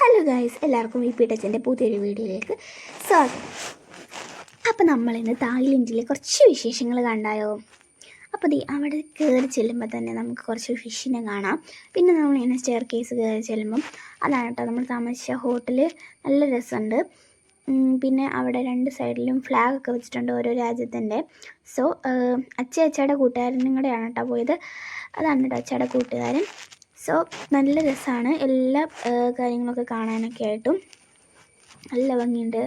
Hello guys, എല്ലാവർക്കും ഈ പീട്ടച്ചൻ്റെ പുതിയൊരു വീഡിയോയിലേക്ക് സ്വാഗതം. അപ്പോൾ നമ്മളിന്ന് തായ്ലൻഡിലെ കുറച്ച് വിശേഷങ്ങൾ കണ്ടായോ. അപ്പോൾ അവിടെ കയറി ചെല്ലുമ്പോൾ തന്നെ നമുക്ക് കുറച്ച് ഫിഷിനെ കാണാം. പിന്നെ നമ്മളിങ്ങനെ സ്റ്റെയർ കേസ് കയറി ചെല്ലുമ്പം അതാണ് കേട്ടോ നമ്മൾ താമസിച്ച ഹോട്ടൽ. നല്ല രസമുണ്ട്. പിന്നെ അവിടെ രണ്ട് സൈഡിലും ഫ്ലാഗൊക്കെ വെച്ചിട്ടുണ്ട് ഓരോ രാജ്യത്തിൻ്റെ. സോ അച്ചയുടെ കൂട്ടുകാരനും കൂടെയാണ് കേട്ടോ പോയത്. അതാണ് കേട്ടോ അച്ചയുടെ കൂട്ടുകാരൻ. സോ നല്ല രസമാണ് എല്ലാ കാര്യങ്ങളൊക്കെ കാണാനൊക്കെ ആയിട്ടും. നല്ല ഭംഗിയുണ്ട്.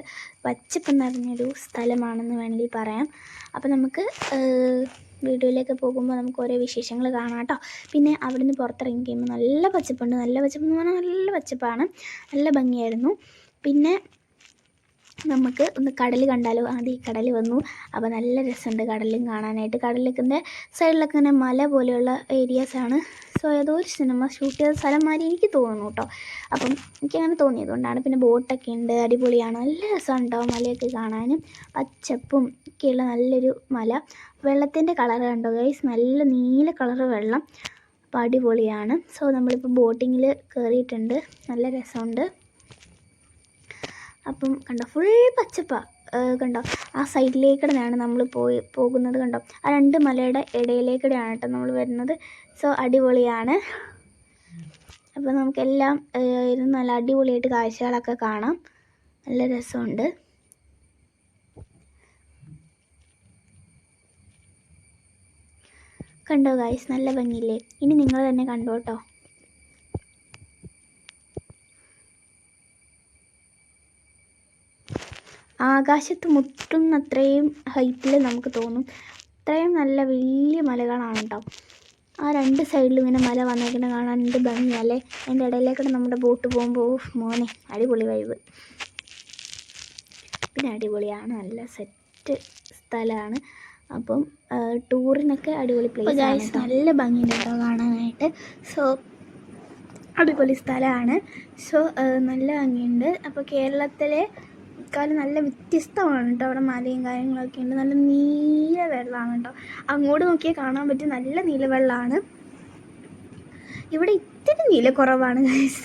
പച്ചപ്പ് നിറഞ്ഞൊരു സ്ഥലമാണെന്ന് വേണമെങ്കിൽ പറയാം. അപ്പോൾ നമുക്ക് വീഡിയോയിലേക്ക് പോകുമ്പോൾ നമുക്ക് ഓരോ വിശേഷങ്ങൾ കാണാം കേട്ടോ. പിന്നെ അവിടെ നിന്ന് പുറത്തിറങ്ങി കഴിയുമ്പോൾ നല്ല പച്ചപ്പുണ്ട്. നല്ല പച്ചപ്പെന്ന് പറഞ്ഞാൽ നല്ല പച്ചപ്പാണ്. നല്ല ഭംഗിയായിരുന്നു. പിന്നെ നമുക്ക് ഒന്ന് കടൽ കണ്ടാലോ. ആദ്യം ഈ കടൽ വന്നു. അപ്പോൾ നല്ല രസമുണ്ട് കടലും കാണാനായിട്ട്. കടലിൻ്റെ സൈഡിലൊക്കെ ഇങ്ങനെ മല പോലെയുള്ള ഏരിയാസാണ്. സോ ഏതോ ഒരു സിനിമ ഷൂട്ട് ചെയ്ത സ്ഥലം മാതിരി എനിക്ക് തോന്നുന്നു കേട്ടോ. അപ്പം എനിക്കങ്ങനെ തോന്നിയതുകൊണ്ടാണ്. പിന്നെ ബോട്ടൊക്കെ ഉണ്ട്, അടിപൊളിയാണ്. നല്ല രസമാണ് കേട്ടോ മലയൊക്കെ കാണാനും. പച്ചപ്പും ഒക്കെയുള്ള നല്ലൊരു മല. വെള്ളത്തിൻ്റെ കളർ കണ്ടോ ഗൈസ്, നല്ല നീല കളറ് വെള്ളം. അപ്പോൾ അടിപൊളിയാണ്. സോ നമ്മളിപ്പോൾ ബോട്ടിങ്ങിൽ കയറിയിട്ടുണ്ട്. നല്ല രസമുണ്ട്. അപ്പം കണ്ടോ ഫുൾ പച്ചപ്പാണ്. കണ്ടോ ആ സൈഡിലേക്കിടെയാണ് നമ്മൾ പോകുന്നത്. കണ്ടോ ആ രണ്ട് മലയുടെ ഇടയിലേക്കിടെയാണ് കേട്ടോ നമ്മൾ വരുന്നത്. സോ അടിപൊളിയാണ്. അപ്പോൾ നമുക്കെല്ലാം ഇരുന്ന് നല്ല അടിപൊളിയായിട്ട് കാഴ്ചകളൊക്കെ കാണാം. നല്ല രസമുണ്ട്. കണ്ടോ ഗൈസ്, നല്ല ഭംഗിയില്ലേ. ഇനി നിങ്ങൾ തന്നെ കണ്ടോ കേട്ടോ. ആകാശത്ത് മുട്ടുന്നത്രയും ഹൈറ്റിൽ നമുക്ക് തോന്നും. അത്രയും നല്ല വലിയ മലകളാണ് കേട്ടോ. ആ രണ്ട് സൈഡിലും ഇങ്ങനെ മല വന്നേക്കുന്നത് കാണാൻ എന്ത് ഭംഗിയല്ലേ. അതിൻ്റെ ഇടയിലേക്കൂടെ നമ്മുടെ ബോട്ട് പോകുമ്പോൾ മോനെ അടിപൊളി വൈബ്. പിന്നെ അടിപൊളിയാണ്, നല്ല സെറ്റ് സ്ഥലമാണ്. അപ്പം ടൂറിനൊക്കെ അടിപൊളി പ്ലേസ് ആണ്. നല്ല ഭംഗിയുണ്ട് കേട്ടോ കാണാനായിട്ട്. സോ അടിപൊളി സ്ഥലമാണ്. സോ നല്ല ഭംഗിയുണ്ട്. അപ്പോൾ കേരളത്തിലെ കാലം നല്ല വ്യത്യസ്തമാണ് കേട്ടോ. അവിടെ മലയും കാര്യങ്ങളൊക്കെ ഉണ്ട്. നല്ല നീല വെള്ളമാണ് കേട്ടോ. അങ്ങോട്ട് നോക്കിയാൽ കാണാൻ പറ്റും നല്ല നീല വെള്ളമാണ്. ഇവിടെ ഇത്തിരി നീല കുറവാണ് ഗൈസ്.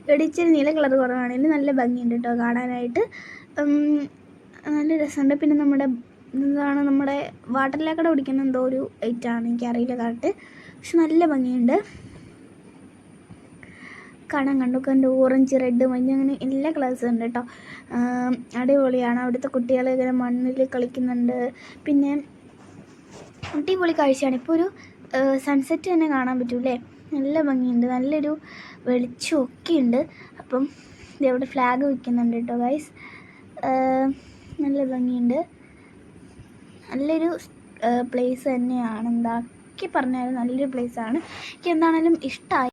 ഇവിടെ ഇച്ചിരി നീല കളർ കുറവാണ്. ഇതിന് നല്ല ഭംഗിയുണ്ട് കേട്ടോ കാണാനായിട്ട്. നല്ല രസമുണ്ട്. പിന്നെ നമ്മുടെ വാട്ടറിലേക്കടെ കുടിക്കുന്ന എന്തോ ഒരു ഐറ്റമാണ്, എനിക്കറിയില്ല കറക്റ്റ്. പക്ഷെ നല്ല ഭംഗിയുണ്ട് കാണാൻ. കണ്ടു ഓറഞ്ച്, റെഡ്, മഞ്ഞ അങ്ങനെ എല്ലാ കളേഴ്സും ഉണ്ട് കേട്ടോ. അടിപൊളിയാണ്. അവിടുത്തെ കുട്ടികൾ ഇങ്ങനെ മണ്ണിൽ കളിക്കുന്നുണ്ട്. പിന്നെ അടിപൊളി കാഴ്ചയാണ്. ഇപ്പോൾ ഒരു സൺസെറ്റ് തന്നെ കാണാൻ പറ്റൂലേ. നല്ല ഭംഗിയുണ്ട്. നല്ലൊരു വെളിച്ചമൊക്കെ ഉണ്ട്. അപ്പം ഇതവിടെ ഫ്ലാഗ് വയ്ക്കുന്നുണ്ട് കേട്ടോ ഗൈസ്. നല്ല ഭംഗിയുണ്ട്. നല്ലൊരു പ്ലേസ് തന്നെയാണ്. എന്താക്കി പറഞ്ഞാലും നല്ലൊരു പ്ലേസാണ്. എനിക്ക് എന്താണെങ്കിലും ഇഷ്ടമായി.